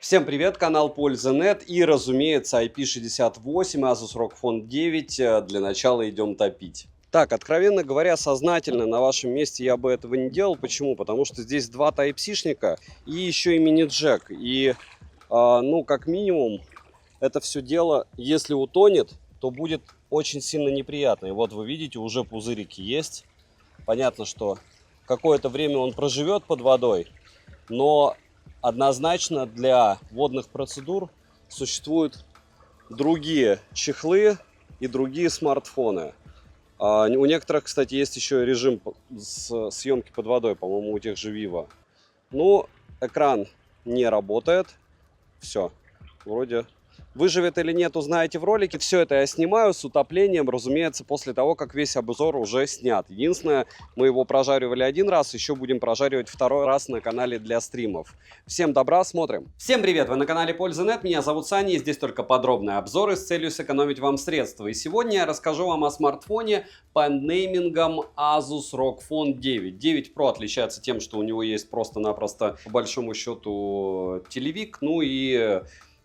Всем привет, канал Польза.нет и, разумеется, IP68, Asus ROG Phone 9. Для начала идем топить. Так, откровенно говоря, сознательно на вашем месте я бы этого не делал. Почему? Потому что здесь два Type-C-шника и еще и мини-джек. И, ну, как минимум, это все дело, если утонет, то будет очень сильно неприятно. И вот вы видите, уже пузырики есть. Понятно, что какое-то время он проживет под водой, но однозначно для водных процедур существуют другие чехлы и другие смартфоны. У некоторых, кстати, есть еще режим съемки под водой, по-моему, у тех же Vivo. Ну, экран не работает. Все, вроде выживет или нет, узнаете в ролике. Все это я снимаю с утоплением, разумеется, после того, как весь обзор уже снят. Единственное, мы его прожаривали один раз, еще будем прожаривать второй раз на канале для стримов. Всем добра, смотрим. Всем привет, вы на канале Польза.нет, меня зовут Саня, и здесь только подробные обзоры с целью сэкономить вам средства. И сегодня я расскажу вам о смартфоне под неймингом Asus ROG Phone 9. 9 Pro отличается тем, что у него есть просто-напросто, по большому счету, телевик, ну и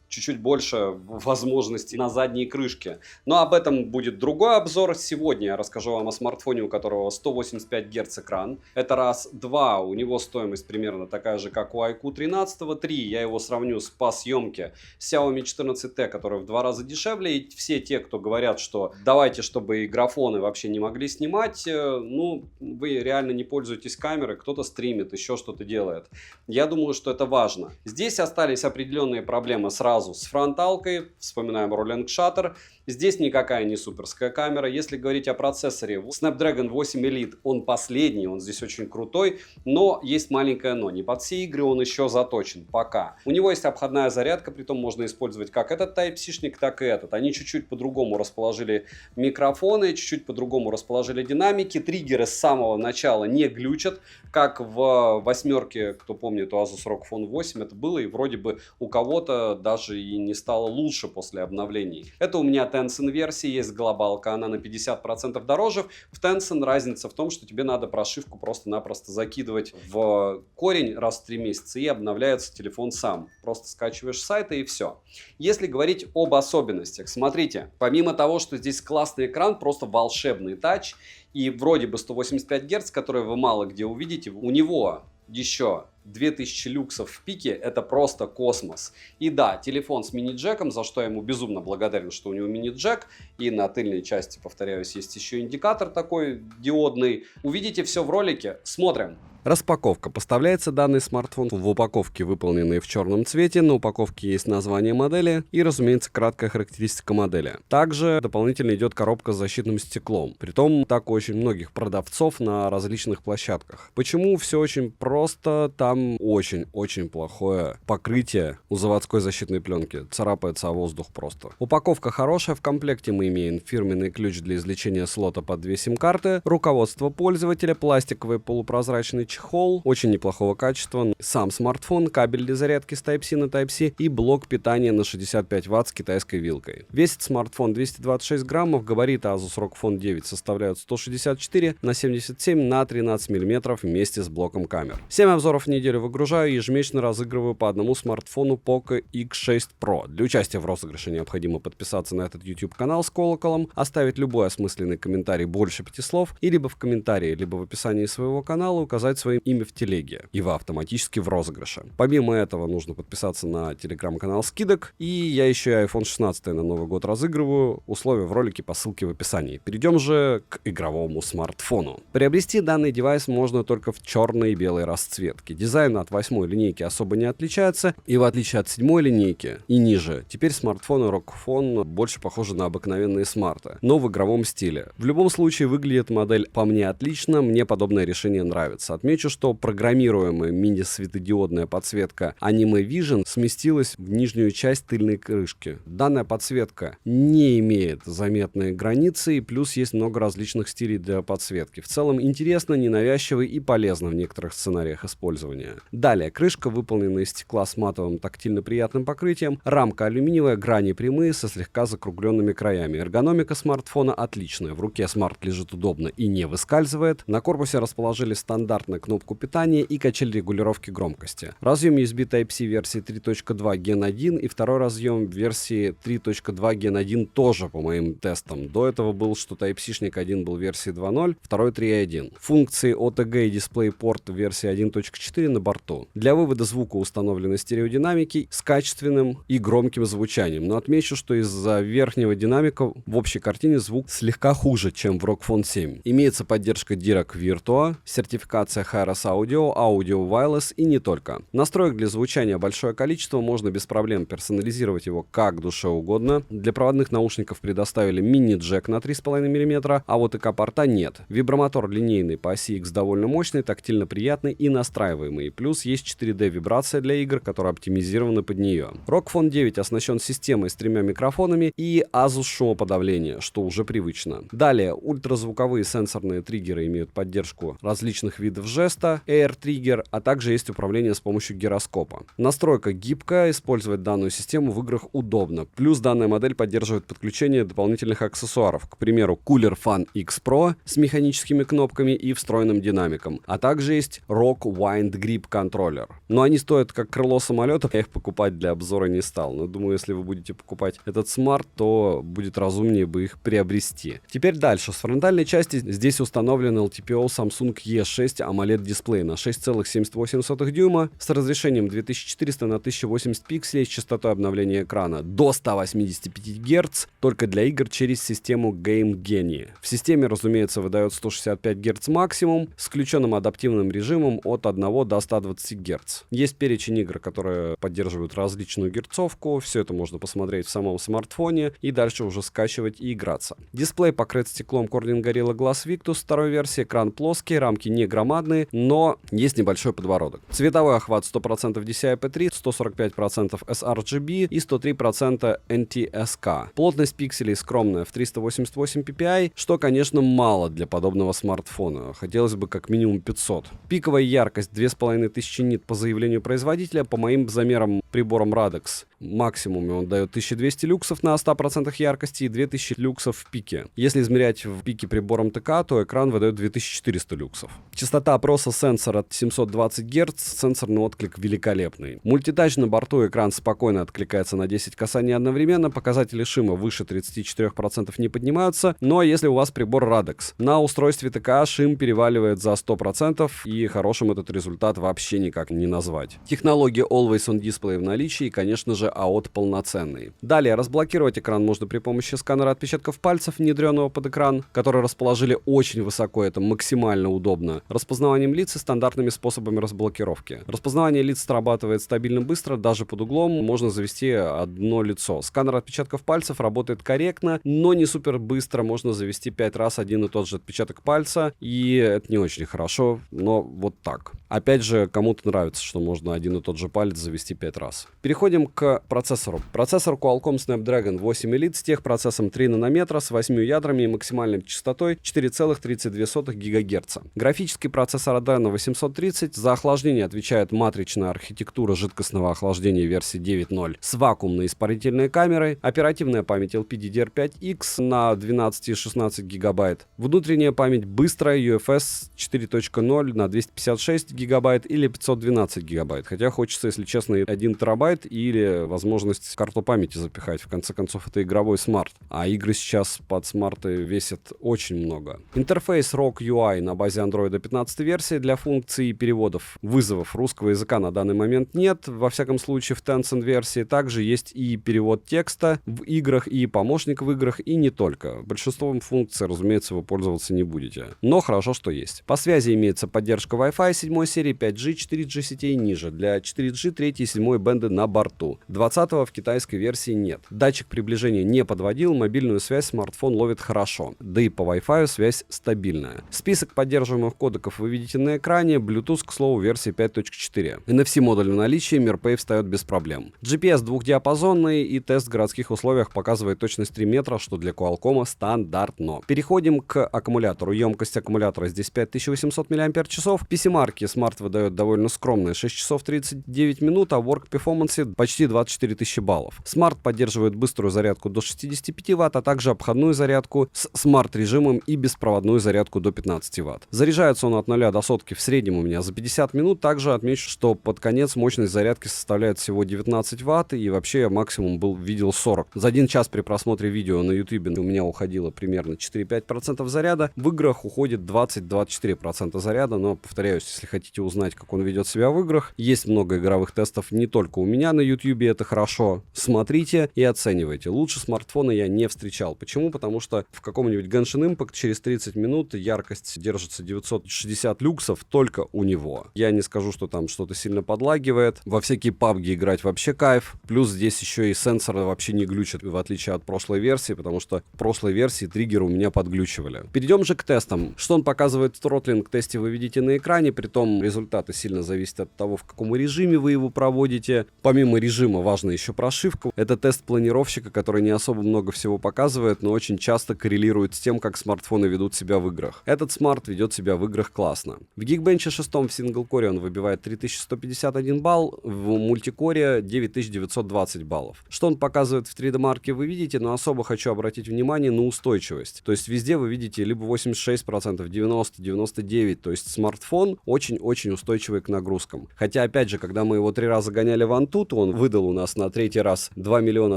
чуть-чуть больше возможностей на задней крышке. Но об этом будет другой обзор. Сегодня я расскажу вам о смартфоне, у которого 185 Гц экран. Это раз. Два. У него стоимость примерно такая же, как у iQOO 13. Три. Я его сравню по съемке с Xiaomi 14T, который в 2 раза дешевле. И все те, кто говорят, что давайте, чтобы и графоны вообще не могли снимать, ну, вы реально не пользуетесь камерой, кто-то стримит, еще что-то делает. Я думаю, что это важно. Здесь остались определенные проблемы сразу с фронталкой, вспоминаем Rolling Shutter. Здесь никакая не суперская камера. Если говорить о процессоре, Snapdragon 8 Elite, он последний, он здесь очень крутой, но есть маленькое но. Не под все игры он еще заточен, пока. У него есть обходная зарядка, притом можно использовать как этот Type-C-шник, так и этот. Они чуть-чуть по-другому расположили микрофоны, чуть-чуть по-другому расположили динамики. Триггеры с самого начала не глючат, как в восьмерке, кто помнит, у Asus ROG Phone 8 это было, и вроде бы у кого-то даже и не стало лучше после обновлений. Это у меня Tencent версии, есть глобалка, она на 50% дороже. В Tencent разница в том, что тебе надо прошивку просто-напросто закидывать в корень раз в 3 месяца, и обновляется телефон сам. Просто скачиваешь с сайта и все. Если говорить об особенностях, смотрите, помимо того, что здесь классный экран, просто волшебный тач, и вроде бы 185 Гц, которые вы мало где увидите, у него еще 2000 люксов в пике, это просто космос. И да, телефон с мини-джеком, за что я ему безумно благодарен, что у него мини-джек. И на тыльной части, повторяюсь, есть еще индикатор такой диодный. Увидите все в ролике. Смотрим. Распаковка. Поставляется данный смартфон в упаковке, выполненной в черном цвете. На упаковке есть название модели и, разумеется, краткая характеристика модели. Также дополнительно идет коробка с защитным стеклом. Притом так у очень многих продавцов на различных площадках. Почему? Все очень просто. Там очень-очень плохое покрытие у заводской защитной пленки. Царапается о воздух просто. Упаковка хорошая. В комплекте мы имеем фирменный ключ для извлечения слота под 2 сим-карты, руководство пользователя, пластиковый полупрозрачный чехол очень неплохого качества, сам смартфон, кабель для зарядки с Type-C на Type-C и блок питания на 65 Вт с китайской вилкой. Весит смартфон 226 граммов, габариты Asus ROG Phone 9 составляют 164 на 77 на 13 мм вместе с блоком камер. 7 обзоров в неделю выгружаю и ежемесячно разыгрываю по одному смартфону Poco X6 Pro. Для участия в розыгрыше необходимо подписаться на этот YouTube канал с колоколом, оставить любой осмысленный комментарий больше 5 слов и либо в комментарии, либо в описании своего канала указать свое имя в телеге, и вы автоматически в розыгрыше. Помимо этого нужно подписаться на телеграм-канал скидок, и я еще и iPhone 16 на Новый год разыгрываю. Условия в ролике по ссылке в описании. Перейдем же к игровому смартфону. Приобрести данный девайс можно только в черной и белой расцветке. Дизайн от 8 линейки особо не отличается, и в отличие от 7 линейки и ниже, теперь смартфоны ROG Phone больше похожи на обыкновенные смарты, но в игровом стиле. В любом случае выглядит модель по мне отлично, мне подобное решение нравится. Отмечу, что программируемая мини-светодиодная подсветка Anime Vision сместилась в нижнюю часть тыльной крышки. Данная подсветка не имеет заметной границы, и плюс есть много различных стилей для подсветки. В целом интересно, ненавязчиво и полезно в некоторых сценариях использования. Далее, крышка выполнена из стекла с матовым тактильно приятным покрытием, рамка алюминиевая, грани прямые со слегка закругленными краями. Эргономика смартфона отличная, в руке смарт лежит удобно и не выскальзывает. На корпусе расположили стандартный стационарную кнопку питания и качель регулировки громкости. Разъем USB Type-C версии 3.2 Gen 1 и второй разъем версии 3.2 Gen 1 тоже по моим тестам. До этого был, что Type-C-шник один был версии 2.0, второй 3.1. Функции OTG и DisplayPort версии 1.4 на борту. Для вывода звука установлены стереодинамики с качественным и громким звучанием, но отмечу, что из-за верхнего динамика в общей картине звук слегка хуже, чем в ROG Phone 7. Имеется поддержка Dirac Virtua, сертификация Hi-Res Audio, Audio Wireless и не только. Настроек для звучания большое количество, можно без проблем персонализировать его как душе угодно. Для проводных наушников предоставили мини-джек на 3,5 мм, а вот ИК-порта нет. Вибромотор линейный по оси X довольно мощный, тактильно приятный и настраиваемый. Плюс есть 4D вибрация для игр, которые оптимизированы под нее. ROG Phone 9 оснащен системой с 3 микрофонами и Asus шумоподавление, что уже привычно. Далее, ультразвуковые сенсорные триггеры имеют поддержку различных видов жеста, Air Trigger, а также есть управление с помощью гироскопа. Настройка гибкая, использовать данную систему в играх удобно. Плюс данная модель поддерживает подключение дополнительных аксессуаров, к примеру, Cooler Fan X Pro с механическими кнопками и встроенным динамиком, а также есть ROG Wind Grip контроллер. Но они стоят как крыло самолета, я их покупать для обзора не стал. Но думаю, если вы будете покупать этот смарт, то будет разумнее бы их приобрести. Теперь дальше. С фронтальной части здесь установлен LTPO Samsung E6 AMOLED дисплей на 6,78 дюйма с разрешением 2400 на 1080 пикселей с частотой обновления экрана до 185 Гц, только для игр через систему Game Genie. В системе, разумеется, выдает 165 Гц максимум с включенным адаптивным режимом от 1 до 120 Гц. Есть перечень игр, которые поддерживают различную герцовку, все это можно посмотреть в самом смартфоне и дальше уже скачивать и играться. Дисплей покрыт стеклом Corning Gorilla Glass Victus второй версии, экран плоский, рамки не громадные, но есть небольшой подбородок. Цветовой охват 100% DCI-P3, 145% sRGB и 103% NTSK. Плотность пикселей скромная в 388 ppi, что, конечно, мало для подобного смартфона. Хотелось бы как минимум 500. Пиковая яркость 2500 нит по заявлению производителя, по моим замерам прибором Radex. Максимуме он дает 1200 люксов на 100% яркости и 2000 люксов в пике. Если измерять в пике прибором ТК, то экран выдает 2400 люксов. Частота опроса сенсора 720 Гц, сенсорный отклик великолепный. Мультитач на борту, экран спокойно откликается на 10 касаний одновременно, показатели шума выше 34% не поднимаются, но если у вас прибор Radex. На устройстве ТК шум переваливает за 100%, и хорошим этот результат вообще никак не назвать. Технология Always On Display в наличии и, конечно же, АОТ полноценный. Далее, разблокировать экран можно при помощи сканера отпечатков пальцев, внедренного под экран, который расположили очень высоко, это максимально удобно. Распознаванием лиц и стандартными способами разблокировки. Распознавание лиц срабатывает стабильно быстро, даже под углом можно завести одно лицо. Сканер отпечатков пальцев работает корректно, но не супер быстро, можно завести 5 раз один и тот же отпечаток пальца, и это не очень хорошо, но вот так. Опять же, кому-то нравится, что можно один и тот же палец завести 5 раз. Переходим к процессору. Процессор Qualcomm Snapdragon 8 Elite с техпроцессом 3 нанометра с 8 ядрами и максимальной частотой 4,32 ГГц. Графический процессор Adreno 830. За охлаждение отвечает матричная архитектура жидкостного охлаждения версии 9.0 с вакуумной испарительной камерой. Оперативная память LPDDR5X на 12 и 16 ГБ. Внутренняя память быстрая UFS 4.0 на 256 ГБ или 512 ГБ. Хотя хочется, если честно, 1 терабайт или возможность карту памяти запихать. В конце концов, это игровой смарт. А игры сейчас под смарты весят очень много. Интерфейс ROG UI на базе Android 15 версии для функций переводов вызовов русского языка на данный момент нет. Во всяком случае, в Tencent версии также есть и перевод текста в играх, и помощник в играх, и не только. Большинством функций, разумеется, вы пользоваться не будете. Но хорошо, что есть. По связи имеется поддержка Wi-Fi 7 серии, 5G, 4G сетей ниже. Для 4G 3 и 7 бенды на борту. 20-го в китайской версии нет. Датчик приближения не подводил, мобильную связь смартфон ловит хорошо. Да и по Wi-Fi связь стабильная. Список поддерживаемых кодеков вы видите на экране. Bluetooth, к слову, версии 5.4. NFC модуль в наличии, MirPay встает без проблем. GPS двухдиапазонный и тест в городских условиях показывает точность 3 метра, что для Qualcomm стандартно. Переходим к аккумулятору. Емкость аккумулятора здесь 5800 мАч. PC-марки смарт выдает довольно скромные 6 часов 39 минут, а в Work Performance почти 20 24 тысячи баллов. Смарт поддерживает быструю зарядку до 65 Вт, а также обходную зарядку с смарт-режимом и беспроводную зарядку до 15 Вт. Заряжается он от 0 до сотки в среднем у меня за 50 минут. Также отмечу, что под конец мощность зарядки составляет всего 19 Вт, и вообще я максимум видел 40. За 1 час при просмотре видео на YouTube у меня уходило примерно 4-5% заряда. В играх уходит 20-24% заряда, но, повторяюсь, если хотите узнать, как он ведет себя в играх, есть много игровых тестов не только у меня на YouTube, это хорошо. Смотрите и оценивайте. Лучше смартфона я не встречал. Почему? Потому что в каком-нибудь Genshin Impact через 30 минут яркость держится 960 люксов только у него. Я не скажу, что там что-то сильно подлагивает. Во всякие PUBG играть вообще кайф. Плюс здесь еще и сенсоры вообще не глючат, в отличие от прошлой версии, потому что в прошлой версии триггеры у меня подглючивали. Перейдем же к тестам. Что он показывает в тротлинг-тесте, вы видите на экране. Притом результаты сильно зависят от того, в каком режиме вы его проводите. Помимо режима важна еще прошивка. Это тест планировщика, который не особо много всего показывает, но очень часто коррелирует с тем, как смартфоны ведут себя в играх. Этот смарт ведет себя в играх классно. В Geekbench 6 в синглкоре он выбивает 3151 балл, в мультикоре 9920 баллов. Что он показывает в 3D-марке, вы видите, но особо хочу обратить внимание на устойчивость. То есть везде вы видите либо 86%, 90%, 99%. То есть смартфон очень-очень устойчивый к нагрузкам. Хотя, опять же, когда мы его 3 раза гоняли в Antutu, он выдал у нас на 3-й раз 2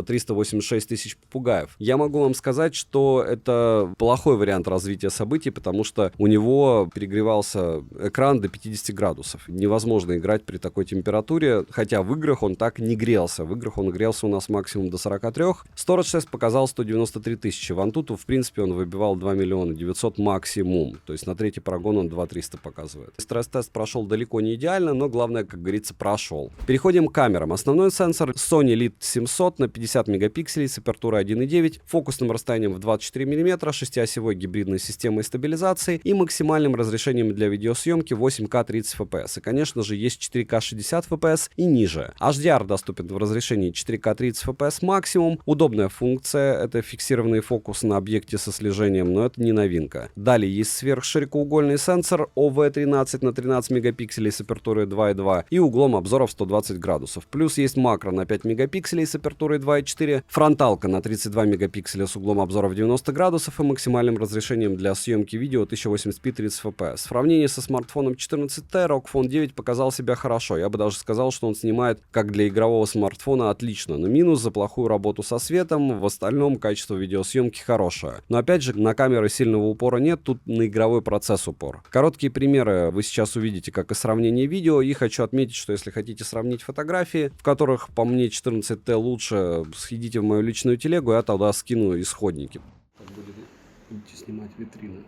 386 000 попугаев. Я могу вам сказать, что это плохой вариант развития событий, потому что у него перегревался экран до 50 градусов. Невозможно играть при такой температуре, хотя в играх он так не грелся. В играх он грелся у нас максимум до 43. Storage тест показал 193 тысячи. В Antutu, в принципе, он выбивал 2 900 000 максимум. То есть на 3-й прогон он 2300 показывает. Стресс-тест прошел далеко не идеально, но главное, как говорится, прошел. Переходим к камерам. Основной сенсор Sony Lite 700 на 50 мегапикселей с апертурой 1.9, фокусным расстоянием в 24 мм, 6-осевой гибридной системой стабилизации и максимальным разрешением для видеосъемки 8К 30 FPS. И, конечно же, есть 4К 60 FPS и ниже. HDR доступен в разрешении 4К 30 FPS максимум. Удобная функция — это фиксированный фокус на объекте со слежением, но это не новинка. Далее есть сверхширокоугольный сенсор OV13 на 13 мегапикселей с апертурой 2.2 и углом обзора в 120 градусов. Плюс есть макро на 5 мегапикселей с апертурой 2.4, фронталка на 32 мегапикселя с углом обзора в 90 градусов и максимальным разрешением для съемки видео 1080p 30 fps. В сравнении со смартфоном 14T ROG Phone 9 показал себя хорошо. Я бы даже сказал, что он снимает, как для игрового смартфона, отлично. Но минус за плохую работу со светом. В остальном качество видеосъемки хорошее. Но опять же, на камеры сильного упора нет, тут на игровой процесс упор. Короткие примеры вы сейчас увидите, как и сравнение видео. И хочу отметить, что если хотите сравнить фотографии, в которых, по мне, 14T лучше, сходите в мою личную телегу, я тогда скину исходники. Будете снимать витрины.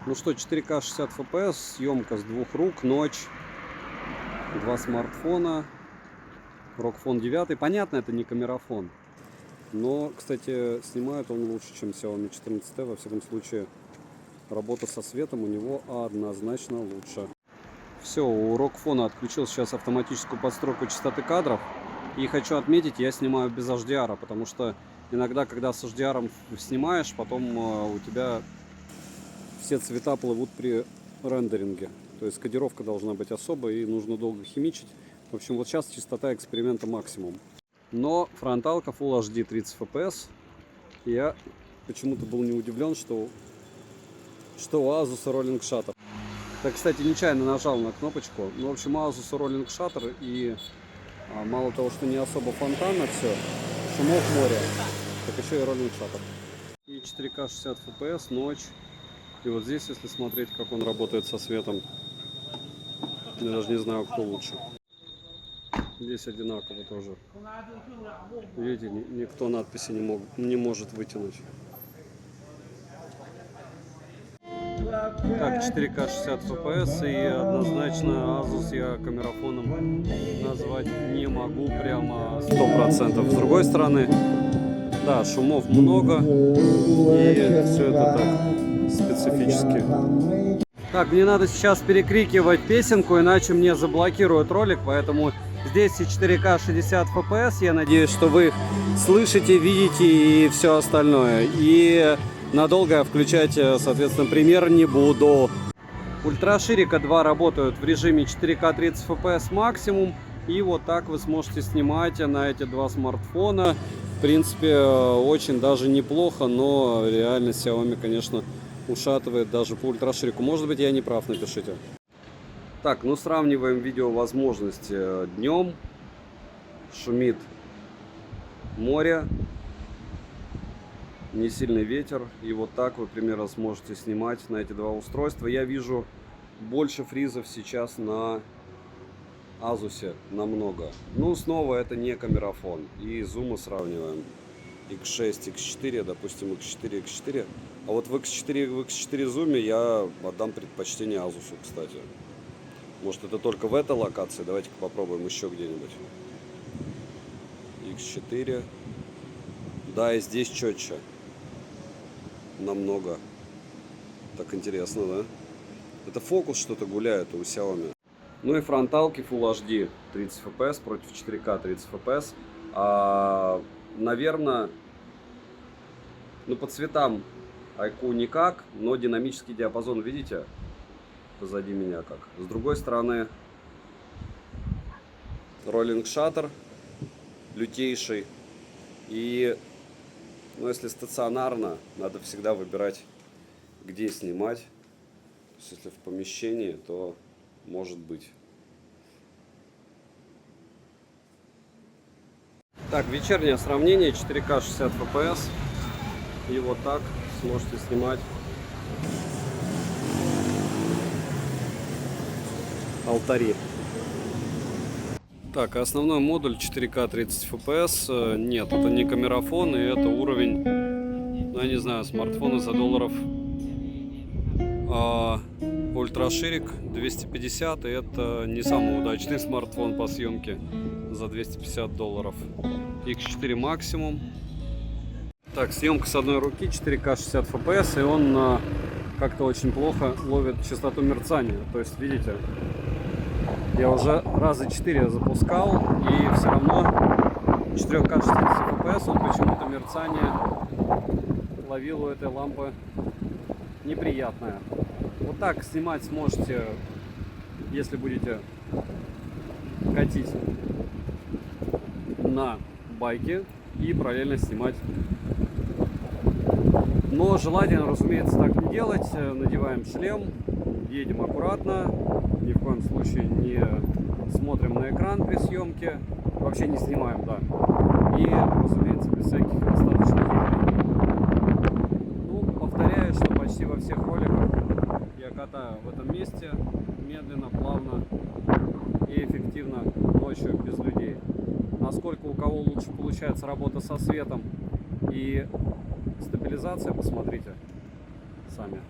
Ну что, 4К 60 FPS, съемка с 2 рук, ночь, 2 смартфона, ROG Phone 9. Понятно, это не камерафон, но, кстати, снимает он лучше, чем Xiaomi 14T. Во всяком случае, работа со светом у него однозначно лучше. Все, у ROG Phone отключил сейчас автоматическую подстройку частоты кадров. И хочу отметить, я снимаю без HDR, потому что иногда, когда с HDR снимаешь, потом у тебя все цвета плывут при рендеринге. То есть кодировка должна быть особой и нужно долго химичить. В общем, вот сейчас частота эксперимента максимум. Но фронталка Full HD 30 FPS. Я почему-то был не удивлен, что у Asus Rolling Shutter. Так, кстати, нечаянно нажал на кнопочку. Ну, в общем, Asus Rolling Shutter, и мало того, что не особо фонтанно все, шумов море, так еще и Rolling Shutter. И 4К 60 FPS, ночь. И вот здесь, если смотреть, как он работает со светом, я даже не знаю, кто лучше. Здесь одинаково тоже. Видите, никто надписи не может вытянуть. Так, 4К 60 FPS, и однозначно Asus я камерафоном назвать не могу прямо 100%. С другой стороны, да, шумов много, и все это так специфически. Так, мне надо сейчас перекрикивать песенку, иначе мне заблокируют ролик, поэтому здесь и 4К 60 FPS, я надеюсь, что вы слышите, видите и все остальное. И надолго я включать, соответственно, пример не буду. Ультраширика 2 работают в режиме 4К 30 FPS максимум. И вот так вы сможете снимать на эти два смартфона. В принципе, очень даже неплохо, но реально Xiaomi, конечно, ушатывает даже по ультраширику. Может быть, я не прав, напишите. Так, ну сравниваем видеовозможности. Днем шумит море, не сильный ветер. И вот так вы примерно сможете снимать на эти два устройства. Я вижу больше фризов сейчас на Asus намного. Ну, снова это не камерафон. И зумы сравниваем. X6, X4, допустим, X4, X4. А вот в X4 зуме я отдам предпочтение Asus, кстати. Может, это только в этой локации. Давайте-ка попробуем еще где-нибудь. X4. Да, и здесь четче. Намного. Так интересно, да? Это фокус что-то гуляет у Xiaomi. Ну и фронталки Full HD 30 FPS против 4К 30 FPS. Наверное, ну по цветам iQOO никак, но динамический диапазон, видите, позади меня как. С другой стороны, Rolling Shutter лютейший. И, ну, если стационарно, надо всегда выбирать, где снимать. То есть, если в помещении, то может быть. Так, вечернее сравнение, 4К 60 FPS. И вот так сможете снимать алтари. Так, основной модуль 4К 30 FPS. Нет, это не камерафон, и это уровень, ну, я не знаю, смартфона за долларов. Ультраширик 250, и это не самый удачный смартфон по съемке за $250. X4 максимум. Так, съемка с одной руки, 4К 60 FPS, и он как-то очень плохо ловит частоту мерцания. То есть, видите, я уже раза 4 запускал, и все равно 4К 60 FPS, он почему-то мерцание ловил у этой лампы неприятное. Вот так снимать сможете, если будете катить на байке и параллельно снимать. Но желательно, разумеется, так не делать. Надеваем шлем, едем аккуратно, ни в коем случае не смотрим на экран при съемке, вообще не снимаем, да. И, разумеется, без всяких остаточных явлений. Ну, повторяю, что почти во всех роликах я катаю в этом месте медленно, плавно и эффективно ночью без людей. Насколько у кого лучше получается работа со светом и стабилизация, посмотрите сами.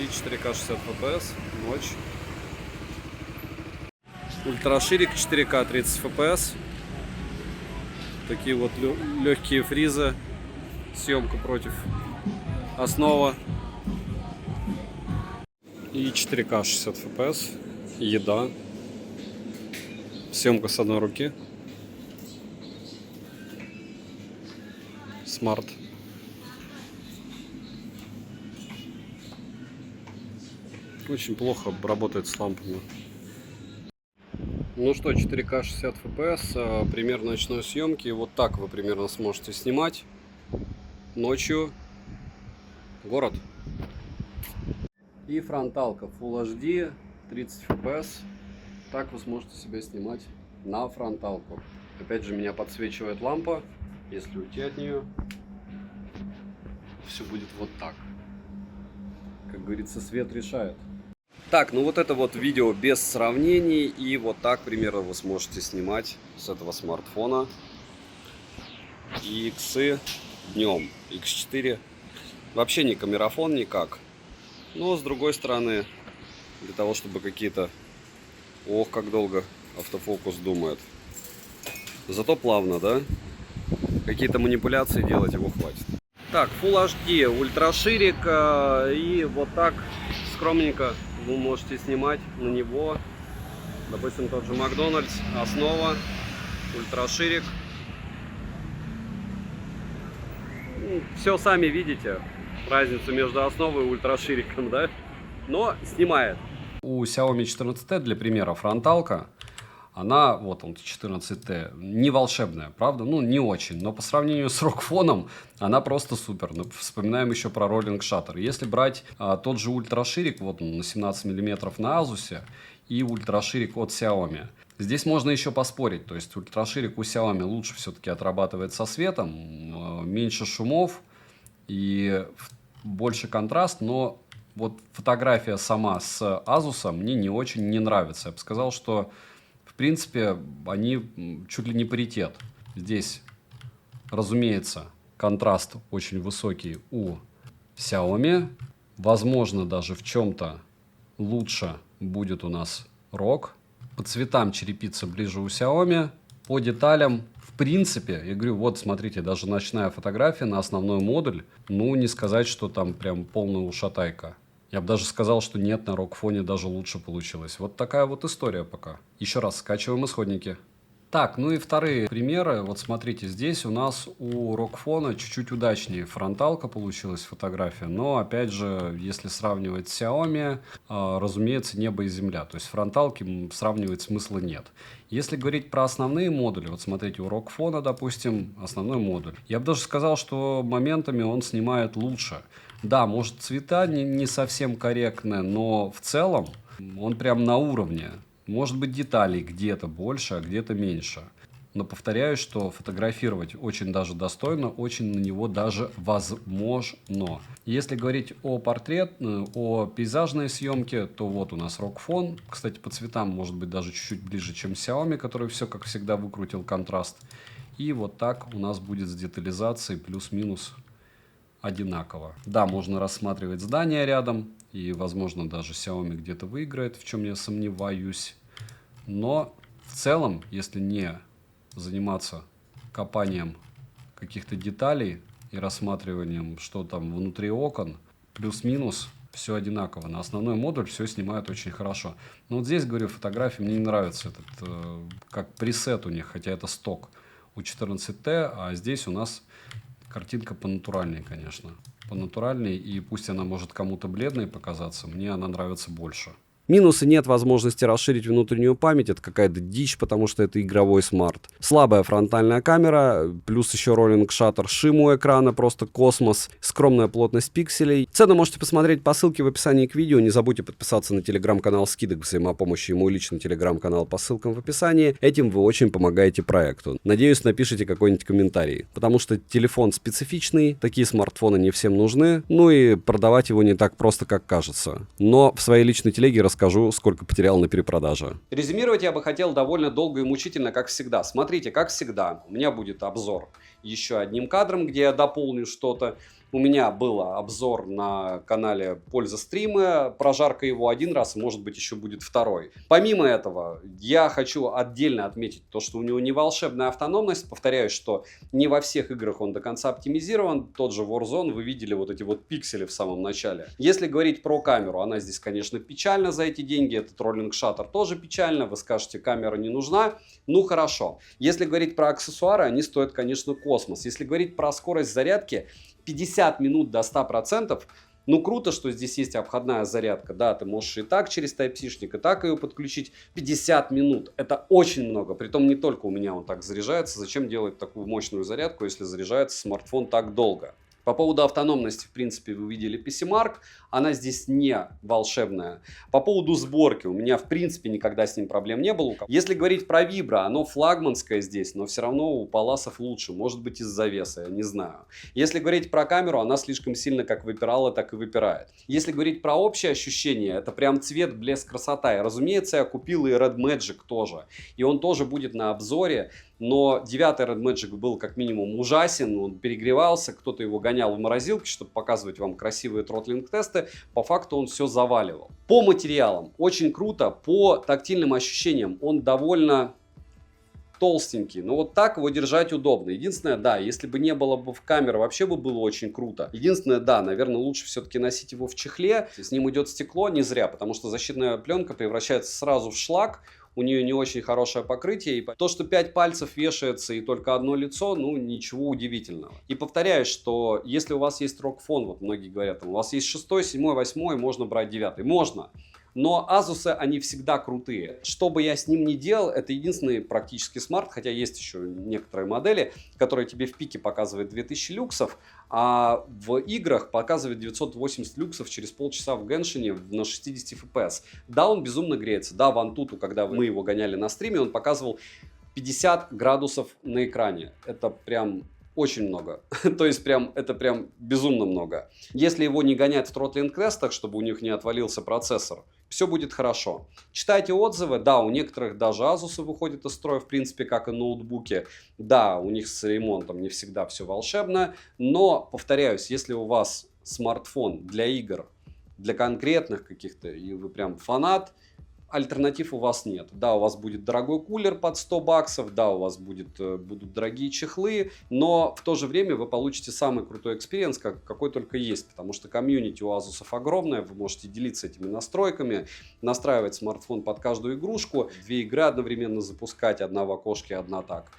И 4К 60 FPS, ночь. Ультраширик 4К 30 FPS. Такие вот легкие фризы. Съемка против основа. И 4К 60 FPS. Еда. Съемка с одной руки. Смарт. Очень плохо работает с лампами. Ну что, 4К 60 FPS, пример ночной съемки. Вот так вы примерно сможете снимать ночью город. И фронталка Full HD 30 FPS. Так вы сможете себя снимать на фронталку. Опять же, меня подсвечивает лампа. Если уйти от нее, все будет вот так. Как говорится, свет решает. Так, ну вот это вот видео без сравнений. И вот так примерно вы сможете снимать с этого смартфона. И иксы днем. X4 вообще не камерафон никак. Но с другой стороны, для того, чтобы какие-то... Ох, как долго автофокус думает. Зато плавно, да? Какие-то манипуляции делать его хватит. Так, Full HD, ультраширик. И вот так скромненько вы можете снимать на него. Допустим, тот же Макдональдс, основа, ультраширик. Все сами видите. разницу между основой и ультрашириком, да? Но снимает. У Xiaomi 14T, для примера, фронталка, она, вот он, 14T, не волшебная, правда? Ну, не очень, но по сравнению с ROG-фоном она просто супер. Ну, вспоминаем еще про Rolling Shutter. Если брать тот же ультраширик, вот он на 17 мм на Asus, и ультраширик от Xiaomi, здесь можно еще поспорить. То есть ультраширик у Xiaomi лучше все-таки отрабатывает со светом, меньше шумов и больше контраст, но вот фотография сама с Asus мне не очень не нравится. Я бы сказал, что в принципе они чуть ли не паритет. Здесь, разумеется, контраст очень высокий у Xiaomi. Возможно, даже в чем-то лучше будет у нас ROG. По цветам черепица ближе у Xiaomi. По деталям, в принципе, я говорю, вот смотрите, даже ночная фотография на основной модуль, ну не сказать, что там прям полная ушатайка. Я бы даже сказал, что нет, на ROG-фоне даже лучше получилось. Вот такая вот история пока. Еще раз скачиваем исходники. Так, ну и вторые примеры. Вот смотрите, здесь у нас у ROG-фона чуть-чуть удачнее фронталка получилась фотография. Но, опять же, если сравнивать с Xiaomi, разумеется, небо и земля. То есть фронталки сравнивать смысла нет. Если говорить про основные модули, вот смотрите, у ROG-фона, допустим, основной модуль. Я бы даже сказал, что моментами он снимает лучше. Да, может, цвета не совсем корректны, но в целом он прям на уровне. Может быть, деталей где-то больше, а где-то меньше. Но повторяю, что фотографировать очень даже достойно, очень на него даже возможно. Если говорить о о пейзажной съемке, то вот у нас ROG-фон. Кстати, по цветам может быть даже чуть-чуть ближе, чем Xiaomi, который все, как всегда, выкрутил контраст. И вот так у нас будет с детализацией плюс-минус одинаково. Да, можно рассматривать здания рядом, и, возможно, даже Xiaomi где-то выиграет, в чем я сомневаюсь. Но в целом, если не заниматься копанием каких-то деталей и рассматриванием, что там внутри окон, плюс-минус все одинаково. На основной модуль все снимают очень хорошо. Но вот здесь, говорю, фотографии мне не нравится этот, как пресет у них, хотя это сток у 14T, а здесь у нас картинка понатуральней, конечно. Понатуральней, и пусть она может кому-то бледной показаться, мне она нравится больше. Минусы: нет возможности расширить внутреннюю память, это какая-то дичь, потому что это игровой смарт. Слабая фронтальная камера, плюс еще Rolling Shutter, шим у экрана просто космос, скромная плотность пикселей. Цены можете посмотреть по ссылке в описании к видео, не забудьте подписаться на телеграм-канал скидок взаимопомощи и мой личный телеграм-канал по ссылкам в описании, этим вы очень помогаете проекту. Надеюсь, напишите какой-нибудь комментарий, потому что телефон специфичный, такие смартфоны не всем нужны, ну и продавать его не так просто, как кажется. Но в своей личной телеге расскажу, сколько потерял на перепродаже. Резюмировать я бы хотел довольно долго и мучительно, как всегда. Смотрите, как всегда, у меня будет обзор еще одним кадром, где я дополню что-то. У меня был обзор на канале Польза стримы, прожарка его один раз, может быть, еще будет второй. Помимо этого, я хочу отдельно отметить то, что у него не волшебная автономность. Повторяюсь, что не во всех играх он до конца оптимизирован. Тот же Warzone, вы видели вот эти вот пиксели в самом начале. Если говорить про камеру, она здесь, конечно, печальна за эти деньги. Этот Rolling Shutter тоже печально. Вы скажете, камера не нужна. Ну, хорошо. Если говорить про аксессуары, они стоят, конечно, космос. Если говорить про скорость зарядки, 50 минут до 100%. Ну, круто, что здесь есть обходная зарядка. Да, ты можешь и так через Type-C-шник, и так ее подключить. 50 минут. Это очень много. Притом не только у меня он так заряжается. Зачем делать такую мощную зарядку, если заряжается смартфон так долго? По поводу автономности, в принципе, вы видели PC-Mark. Она здесь не волшебная. По поводу сборки, у меня, в принципе, никогда с ним проблем не было. Если говорить про Vibro, оно флагманское здесь, но все равно у Паласов лучше. Может быть, из-за веса, я не знаю. Если говорить про камеру, она слишком сильно как выпирала, так и выпирает. Если говорить про общее ощущение, это прям цвет, блеск, красота. И, разумеется, я купил и Red Magic тоже. И он тоже будет на обзоре. Но 9-й Red Magic был как минимум ужасен, он перегревался, кто-то его гонял в морозилке, чтобы показывать вам красивые тротлинг-тесты. По факту он все заваливал. По материалам очень круто, по тактильным ощущениям он довольно толстенький, но вот так его держать удобно. Единственное, да, если бы не было бы в камере, вообще бы было очень круто. Единственное, да, наверное, лучше все-таки носить его в чехле. С ним идет стекло, не зря, потому что защитная пленка превращается сразу в шлак. у нее не очень хорошее покрытие. И то, что 5 пальцев вешается и только одно лицо, ну, ничего удивительного. И повторяю, что если у вас есть ROG вот многие говорят, там, у вас есть 6, 7, 8, можно брать 9. Можно. Но Asus, они всегда крутые. Что бы я с ним ни делал, это единственный практически смарт, хотя есть еще некоторые модели, которые тебе в пике показывают 2000 люксов, а в играх показывает 980 люксов через полчаса в Геншине на 60 FPS. Да, он безумно греется. Да, в Antutu, когда мы его гоняли на стриме, он показывал 50 градусов на экране. Это прям очень много. То есть это прям безумно много. Если его не гонять в тротлинг-тестах, чтобы у них не отвалился процессор, все будет хорошо. Читайте отзывы. Да, у некоторых даже Asus выходят из строя, в принципе, как и ноутбуки. Да, у них с ремонтом не всегда все волшебно. Но, повторяюсь, если у вас смартфон для игр, для конкретных каких-то, и вы прям фанат, альтернатив у вас нет. Да, у вас будет дорогой кулер под 100 баксов, да, у вас будут дорогие чехлы, но в то же время вы получите самый крутой экспириенс, какой только есть, потому что комьюнити у Asus огромное, вы можете делиться этими настройками, настраивать смартфон под каждую игрушку, 2 игры одновременно запускать, одна в окошке, одна так.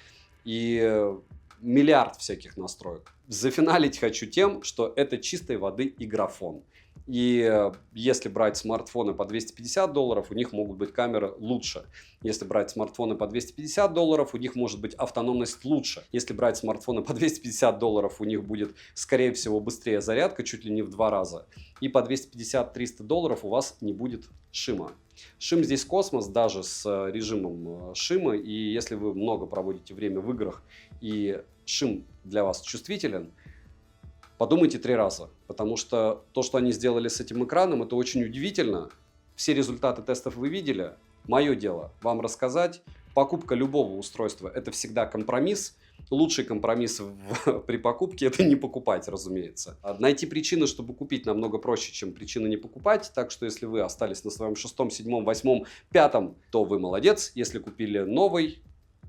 И миллиард всяких настроек. Зафиналить хочу тем, что это чистой воды игрофон. И если брать смартфоны по $250, у них могут быть камеры лучше. Если брать смартфоны по $250, у них может быть автономность лучше. Если брать смартфоны по $250, у них будет, скорее всего, быстрее зарядка, чуть ли не в 2 раза. И по $250-300 у вас не будет шима. Шим здесь космос, даже с режимом шима. И если вы много проводите время в играх и шим для вас чувствителен, подумайте 3 раза, потому что то, что они сделали с этим экраном, это очень удивительно. Все результаты тестов вы видели. Мое дело вам рассказать. Покупка любого устройства – это всегда компромисс. Лучший компромисс при покупке – это не покупать, разумеется. Найти причины, чтобы купить, намного проще, чем причины не покупать. Так что, если вы остались на своем 6, 7, 8, 5, то вы молодец. Если купили новый,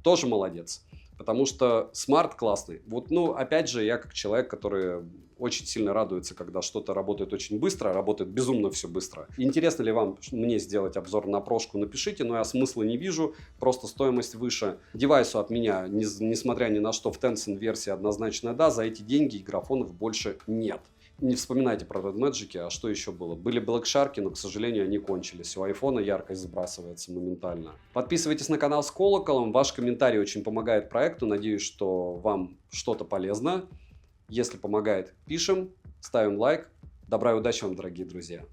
тоже молодец. Потому что смарт классный. Вот, ну, опять же, я как человек, который очень сильно радуется, когда что-то работает очень быстро, работает безумно все быстро. Интересно ли вам мне сделать обзор на прошку, напишите, но я смысла не вижу, просто стоимость выше. Девайсу от меня, несмотря ни на что, в Tencent версии однозначно да, за эти деньги игрофонов больше нет. Не вспоминайте про Red Magic, а что еще было? Были Black Shark, но, к сожалению, они кончились. У айфона яркость сбрасывается моментально. Подписывайтесь на канал с колоколом. Ваш комментарий очень помогает проекту. Надеюсь, что вам что-то полезно. Если помогает, пишем, ставим лайк. Добра и удачи вам, дорогие друзья.